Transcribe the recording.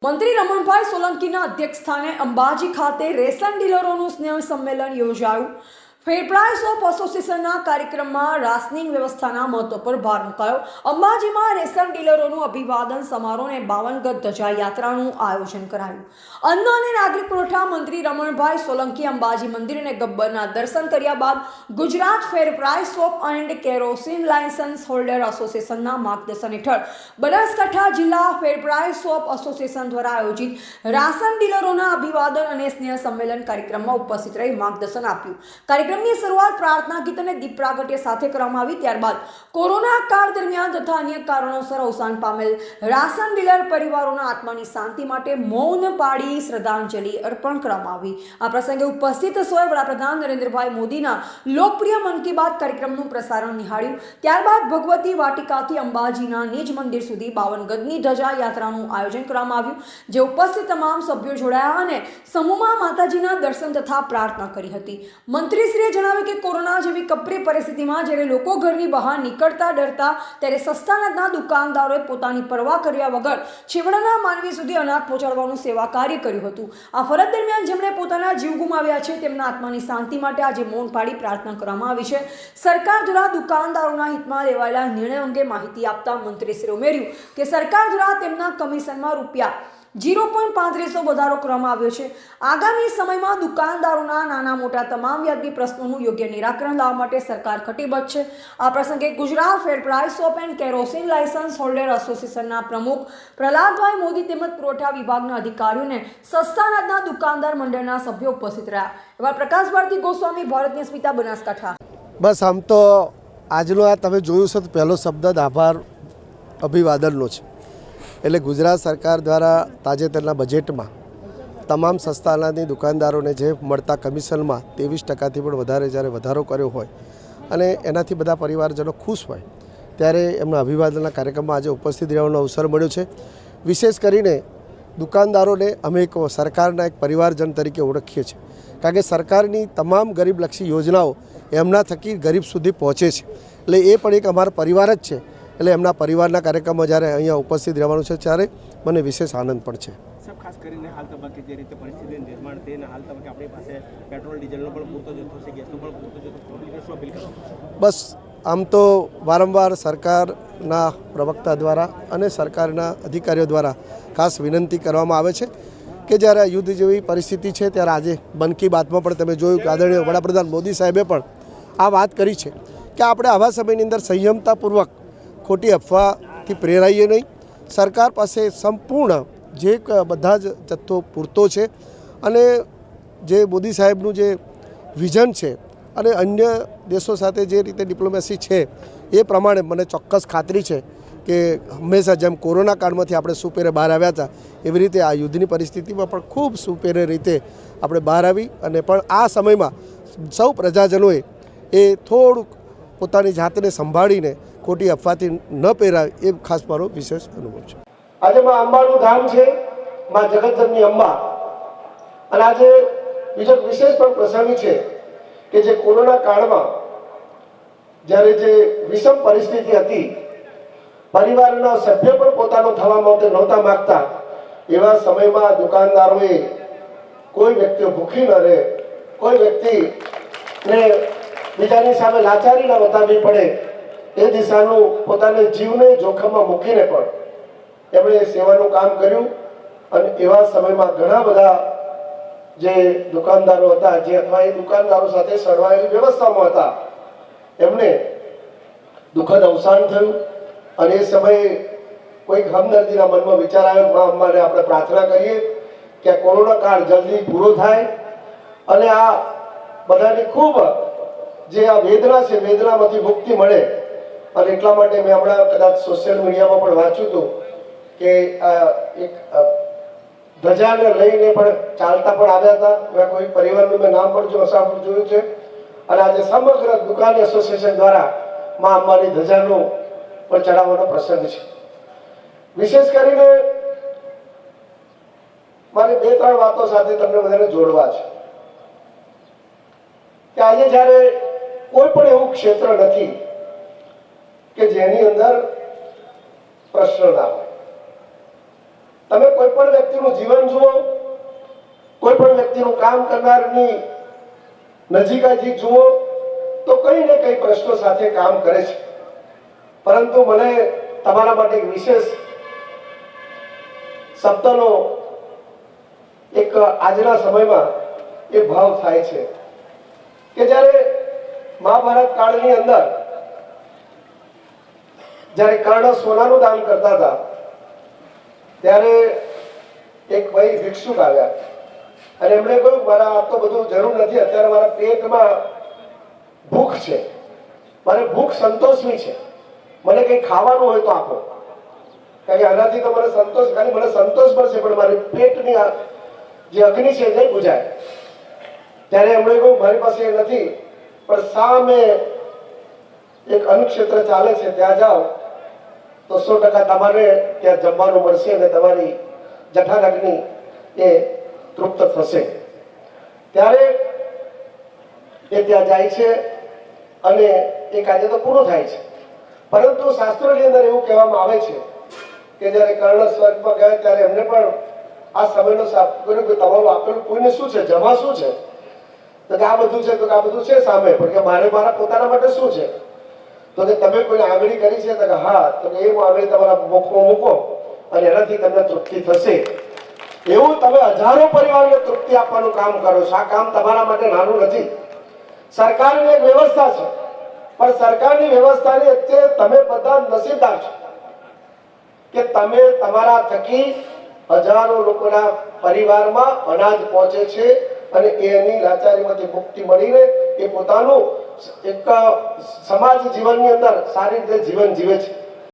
મંત્રી રમણભાઈ સોલંકીના અધ્યક્ષસ્થાને અંબાજી ખાતે રેશન ડીલરોનું સ્નેહ સંમેલન યોજાયું। ફેર પ્રાઇસ ઓફ એસોસિએશનના કાર્યક્રમમાં રાશનિંગ વ્યવસ્થાના મહત્વ પર ભાર મુકાયો। અંબાજીમાં રેશન ડીલરોનું અભિવાદન સમારોહ અને 52 ગજ ધજા યાત્રાનું આયોજન કરાયું। અન્ન અને નાગરિક પુરવઠા મંત્રી રમણભાઈ સોલંકી અંબાજી મંદિર અને ગબ્બરના દર્શન કર્યા બાદ ગુજરાત ફેર price of and kerosene licence holder એસોસિએશનના માર્ગદર્શન હેઠળ બનાસકાંઠા જિલ્લા ફેર પ્રાઇસ ઓફ એસોસિએશન દ્વારા આયોજિત રાશન ડીલરોના અભિવાદન અને સ્નેહ સંમેલન કાર્યક્રમમાં ઉપસ્થિત રહી માર્ગદર્શન આપ્યું। કાર્યક્રમની શરૂઆત પ્રાર્થના ગીત અને દીપ પ્રાગટ્ય સાથે કરવામાં આવી। ત્યારબાદ કોરોના કાળ દરમિયાન તથા અન્ય કારણોસર અવસાન પામેલ રાશન ડીલર પરિવારોના આત્માની શાંતિ માટે મૌન પાળી શ્રદ્ધાંજલિ અર્પણ કરવામાં આવી। આ પ્રસંગે ઉપસ્થિત સૌએ વડાપ્રધાન નરેન્દ્રભાઈ મોદીના લોકપ્રિય મન કી બાત કાર્યક્રમનું પ્રસારણ નિહાળ્યું। ત્યારબાદ ભગવતી વાટિકાથી અંબાજીના નિજ મંદિર સુધી 52 ગજની ધજા યાત્રાનું આયોજન કરવામાં આવ્યું। જે ઉપસ્થિત તમામ સભ્યો જોડાયા અને સમૂહમાં માતાજીના દર્શન તથા પ્રાર્થના કરી હતી। મંત્રીશ્રીએ જણાવ્યું કે કોરોના જેવી કપરી પરિસ્થિતિમાં જ્યારે લોકો ઘરની બહાર નીકળતા ડરતા ત્યારે સસ્તા અનાજના દુકાનદારોએ પોતાની પરવા કર્યા વગર છેવાડાના માનવી સુધી અનાજ પહોંચાડવાનું સેવા કાર્ય કર્યું હતું। આ ફરજ દરમિયાન જેમણે પોતાના જીવ ગુમાવ્યા છે તેમના આત્માની શાંતિ માટે આજે મૌન પાળી પ્રાર્થના કરવામાં આવી છે। સરકાર દ્વારા દુકાનદારોના હિતમાં લેવાયેલા નિર્ણય અંગે માહિતી આપતા મંત્રીશ્રીએ ઉમેર્યું કે સરકાર દ્વારા તેમના કમિશનમાં રૂપિયા 0.35 વધારો કરવામાં આવ્યો છે। આગામી સમયમાં દુકાનદારોના નાના મોટા તમામ વ્યાજબી પ્રશ્નોનું યોગ્ય નિરાકરણ લાવવા માટે સરકાર કટિબદ્ધ છે। આ પ્રસંગે ગુજરાત ફેર price of and kerosene licence holder એસોસિએશનના પ્રમુખ પ્રહલાદભાઈ મોદી તેમજ પુરવઠા વિભાગના અધિકારીઓને સસ્તા અનાજના દુકાનદાર મંડળના સભ્યો ઉપસ્થિત રહ્યા। એવા પ્રકાશ ભારતી ગોસ્વામી, ભારતની સ્મિતા, બનાસકાંઠા। બસ આમ તો આજનો આ તમે જોયું છે તો પહેલો શબ્દ જ આભાર અભિવાદનનો છે। એટલે ગુજરાત સરકાર દ્વારા તાજેતરના બજેટમાં તમામ સસ્તા અનાજની દુકાનદારોને જે મળતા કમિશનમાં 23% પણ વધારે જ્યારે વધારો કર્યો હોય અને એનાથી બધા પરિવારજનો ખુશ હોય ત્યારે એમના અભિવાદનના કાર્યક્રમમાં આજે ઉપસ્થિત રહેવાનો અવસર મળ્યો છે। વિશેષ કરીને દુકાનદારોને અમે એક સરકારના એક પરિવારજન તરીકે ઓળખીએ છીએ, કારણ કે સરકારની તમામ ગરીબલક્ષી યોજનાઓ એમના થકી ગરીબ સુધી પહોંચે છે। એટલે એ પણ એક અમારો પરિવાર જ છે। એટલે એમના પરિવારના કાર્યક્રમમાં જ્યારે અહીંયા ઉપસ્થિત રહેવાનું છે ત્યારે મને વિશેષ આનંદ પણ છે। ખાસ કરીને હાલ તબક્કે જે રીતે પરિસ્થિતિનું નિર્માણ થઈ અને હાલ તબક્કે આપણી પાસે પેટ્રોલ ડીઝલનો પણ પૂરતો જથ્થો છે, ગેસનો પણ પૂરતો જથ્થો, શું અપીલ કરો? બસ આમ તો વારંવાર સરકારના પ્રવક્તા દ્વારા અને સરકારના અધિકારીઓ દ્વારા ખાસ વિનંતી કરવામાં આવે છે કે જ્યારે યુદ્ધ જેવી પરિસ્થિતિ છે ત્યારે આજે મન કી બાતમાં પણ તમે જોયું કે આદરણીય વડાપ્રધાન મોદી સાહેબે પણ આ વાત કરી છે કે આપણે આવા સમયની અંદર સંયમતાપૂર્વક ખોટી અફવાથી પ્રેરાઈએ નહીં। સરકાર પાસે સંપૂર્ણ જે બધા જ જથ્થો પૂરતો છે અને જે મોદી સાહેબનું જે વિઝન છે અને અન્ય દેશો સાથે જે રીતે ડિપ્લોમેસી છે એ પ્રમાણે મને ચોક્કસ ખાતરી છે કે હંમેશા જેમ કોરોના કાળમાંથી આપણે સુપેરે બહાર આવ્યા હતા એવી રીતે આ યુદ્ધની પરિસ્થિતિમાં પણ ખૂબ સુપેરે રીતે આપણે બહાર આવી અને પણ આ સમયમાં સૌ પ્રજાજનોએ એ થોડુંક પોતાની જાતને સંભાળીને ખોટી અફવાથી ન પહેરાય એ ખાસ મારો વિશેષ અનુભવ છે। આજે માં અંબાનું ધામ છે, માં જગતજનની અંબા, અને આજે બીજો વિશેષ પણ પ્રસંગ છે કે જે કોરોના કાળમાં જ્યારે જે વિષમ પરિસ્થિતિ હતી, પરિવારના સભ્યો પણ પોતાનો થવા માટે નહોતા માંગતા, એવા સમયમાં દુકાનદારોએ કોઈ વ્યક્તિ ભૂખી ન રહે, કોઈ વ્યક્તિને બીજાની સામે લાચારી ન બતાવવી પડે એ દિશાનું પોતાને જીવને જોખમમાં મૂકીને પણ એમણે સેવાનું કામ કર્યું। અને એવા સમયમાં ઘણા બધા જે દુકાનદારો હતા, જે અથવા એ દુકાનદારો સાથે સળવાયેલી વ્યવસ્થામાં હતા, એમને દુઃખદ અવસાન થયું। અને એ સમયે કોઈક હમદર્દીના મનમાં વિચાર આવ્યો, મા અંબાને આપણે પ્રાર્થના કરીએ કે આ કોરોના કાળ જલ્દી પૂરો થાય અને આ બધાની ખૂબ જે આ વેદના છે વેદનામાંથી મુક્તિ મળે। અને એટલા માટે મેં હમણાં કદાચ સોશિયલ મીડિયામાં પણ વાંચ્યું હતું કે એક ધજાને લઈને પણ ચાલતા પણ આવ્યા હતા, એવા કોઈ પરિવારનું મેં નામ પણ જોયું છે। અને આજે સમગ્ર દુકાન એસોસિએશન દ્વારા મા અંબાની ધજાનો પણ ચડાવવાનો પ્રસંગ છે। વિશેષ કરીને મારે 2-3 વાતો સાથે તમને બધાને જોડવા છે કે આજે જ્યારે કોઈ પણ એવું ક્ષેત્ર નથી કે જેની અંદર પ્રશ્ન ના હોય। તમે કોઈ પણ વ્યક્તિનું જીવન જુઓ, કોઈ પણ વ્યક્તિનું કામ કરનારની નજીક જુઓ તો કંઈ ને કંઈ પ્રશ્નો સાથે કામ કરે છે. પરંતુ મને તમારા માટે એક વિશેષ શબ્દનો એક આજના સમયમાં એ ભાવ થાય છે કે જ્યારે મહાભારત કાળની અંદર જ્યારે કર્ણ સોનાનું દાન કરતા હતા ત્યારે એક ભાઈ ભિક્ષુક આવ્યા અને એમણે કહ્યું મારા આ તો બધું જરૂર નથી, અત્યારે મારા પેટમાં ભૂખ છે, મારે ભૂખ સંતોષવી છે, મને કંઈ ખાવાનું હોય તો આપો, કારણ કે આનાથી તો મને સંતોષ, ખાલી મને સંતોષ મળશે પણ મારી પેટની જે અગ્નિ છે એ નહીં બુજાય. ત્યારે એમણે કહ્યું મારી પાસે એ નથી, પણ સામે એક અન્ન ક્ષેત્ર ચાલે છે ત્યાં જાઓ તો 100% તમારે ત્યાં જમવાનું મળશે અને તમારી જઠરાગ્નિ અગ્નિ એ તૃપ્ત થશે. ત્યારે એ ત્યાં જાય છે અને એ કાર્ય તો પૂરું થાય છે. પરંતુ શાસ્ત્રોની અંદર એવું કહેવામાં આવે છે કે જ્યારે કર્ણ સ્વર્ગમાં ગયા ત્યારે એમને પણ આ સમયનો સાફ કર્યું કે તમારું આપેલું પુણ્ય શું છે, જમા શું છે? તો કે આ બધું છે, તો કે આ બધું છે સામે, પણ કે મારે મારા પોતાના માટે શું છે? તો કે તમે કોઈ આંગળી કરી છે? તો કે હા. તો કે એ આંગળી તમારા મુખમાં મૂકો અને એનાથી તમને તૃપ્તિ થશે. એવું તમે હજારો પરિવારને તૃપ્તિ આપવાનું કામ કરો છો. આ કામ તમારા માટે નાનું નથી. સરકારની એક વ્યવસ્થા છે, પણ સરકારની વ્યવસ્થાની વચ્ચે તમે બધા નસીબદાર છો કે તમે તમારા થકી હજારો લોકોના પરિવારમાં અનાજ પહોંચે છે અને એની લાચારીમાંથી મુક્તિ મળીને એ પોતાનું એક સમાજ જીવનની અંદર સારી રીતે જીવન જીવે છે.